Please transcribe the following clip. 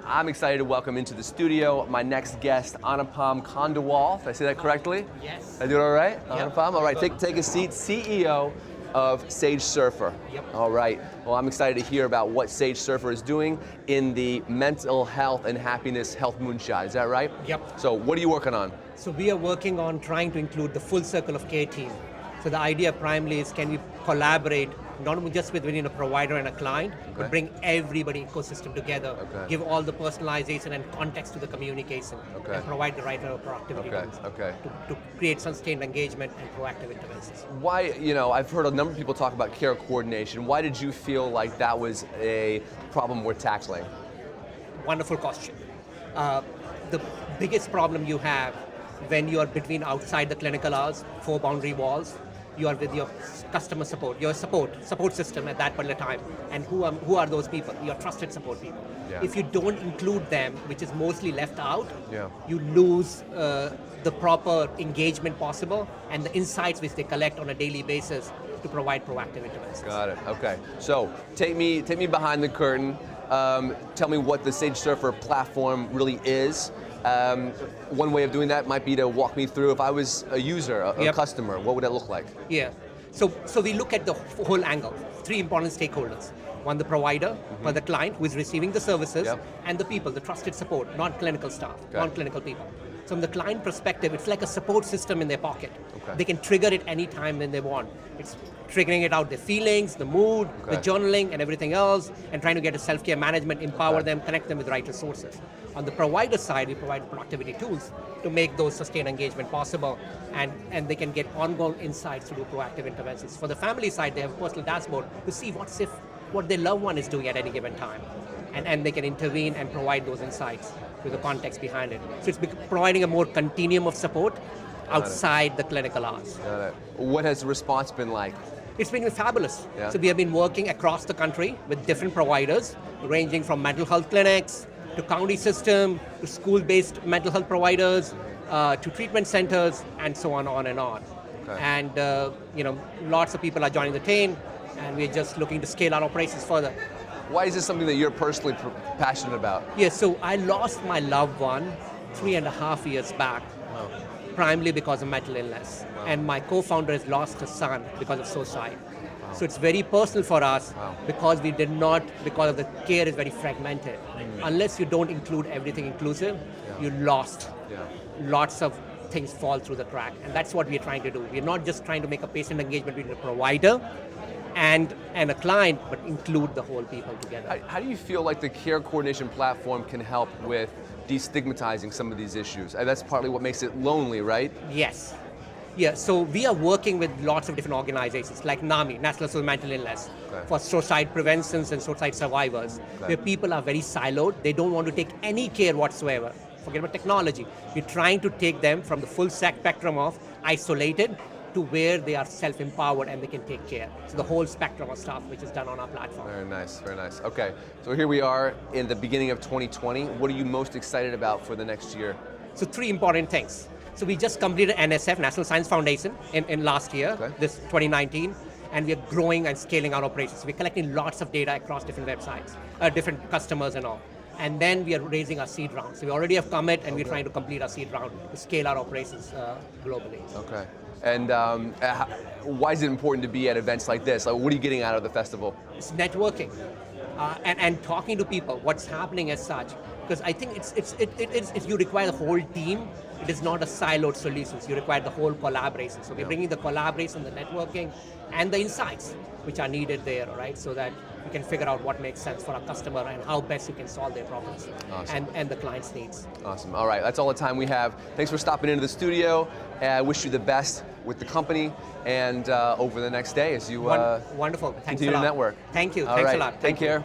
I'm excited to welcome into the studio my next guest, Anupam Khandelwal. Did I say that correctly? Yes. Did I do it all right? Yep. Anupam? All right, take a seat. CEO of Sage Surfer. Yep. All right. Well, I'm excited to hear about what Sage Surfer is doing in the mental health and happiness health moonshot. Is that right? Yep. So what are you working on? So we are working on trying to include the full circle of care team. So the idea primarily is, can we collaborate not only just within a provider and a client, but bring everybody ecosystem together, give all the personalization and context to the communication, and provide the right level of productivity to create sustained engagement and proactive interventions. Why, I've heard a number of people talk about care coordination. Why did you feel like that was a problem worth tackling? Wonderful question. The biggest problem you have when you are between outside the clinical hours, 4 boundary walls, you are with your customer support, your support system at that particular time. And who are those people? Your trusted support people. Yeah. If you don't include them, which is mostly left out, yeah. you lose the proper engagement possible and the insights which they collect on a daily basis to provide proactive interventions. Got it, okay. So take me behind the curtain. Tell me what the Sage Surfer platform really is. One way of doing that might be to walk me through, if I was a user, a customer, what would that look like? Yeah, so we look at the whole angle, 3 important stakeholders. One, the provider, or the client who is receiving the services, and the people, the trusted support, non-clinical staff, non-clinical people. So from the client perspective, it's like a support system in their pocket. They can trigger it anytime when they want. It's triggering it out, their feelings, the mood, the journaling, and everything else, and trying to get a self-care management, empower them, connect them with the right resources. On the provider side, we provide productivity tools to make those sustained engagement possible, and they can get ongoing insights to do proactive interventions. For the family side, they have a personal dashboard to see what their loved one is doing at any given time. And they can intervene and provide those insights with the context behind it. So it's providing a more continuum of support outside the clinical hours. Got it. What has the response been like? It's been fabulous. Yeah. So we have been working across the country with different providers, ranging from mental health clinics, to county system, to school-based mental health providers, to treatment centers, and so on and on. And lots of people are joining the team, and we're just looking to scale our operations further. Why is this something that you're personally passionate about? Yes, so I lost my loved one 3.5 years back, primarily because of mental illness. And my co-founder has lost a son because of suicide. So it's very personal for us because because of the care is very fragmented. Unless you don't include everything inclusive, you lost. Lots of things fall through the crack. And that's what we're trying to do. We're not just trying to make a patient engagement between a provider and a client, but include the whole people together. How do you feel like the care coordination platform can help with destigmatizing some of these issues? And that's partly what makes it lonely, right? Yes. Yeah, so we are working with lots of different organizations like NAMI, National Social Mental Illness, for suicide prevention and suicide survivors, where people are very siloed. They don't want to take any care whatsoever. Forget about technology. We're trying to take them from the full spectrum of isolated to where they are self-empowered and they can take care. So the whole spectrum of stuff which is done on our platform. Very nice, very nice. Okay, so here we are in the beginning of 2020. What are you most excited about for the next year? So 3 important things. So we just completed NSF, National Science Foundation, in last year, this 2019, and we are growing and scaling our operations. We're collecting lots of data across different websites, different customers and all. And then we are raising our seed round. So we already have commit and we're trying to complete our seed round to scale our operations globally. Okay. And why is it important to be at events like this? Like, what are you getting out of the festival? It's networking and talking to people, what's happening as such. Because I think you require the whole team. It is not a siloed solution. You require the whole collaboration. So we're bringing the collaboration, the networking, and the insights which are needed there, right? So that we can figure out what makes sense for our customer and how best we can solve their problems and the client's needs. Awesome. All right, that's all the time we have. Thanks for stopping into the studio. I wish you the best with the company and over the next day as you Wonderful. Thanks continue a lot. to network. Thank you. All Thanks right. a lot. Take care.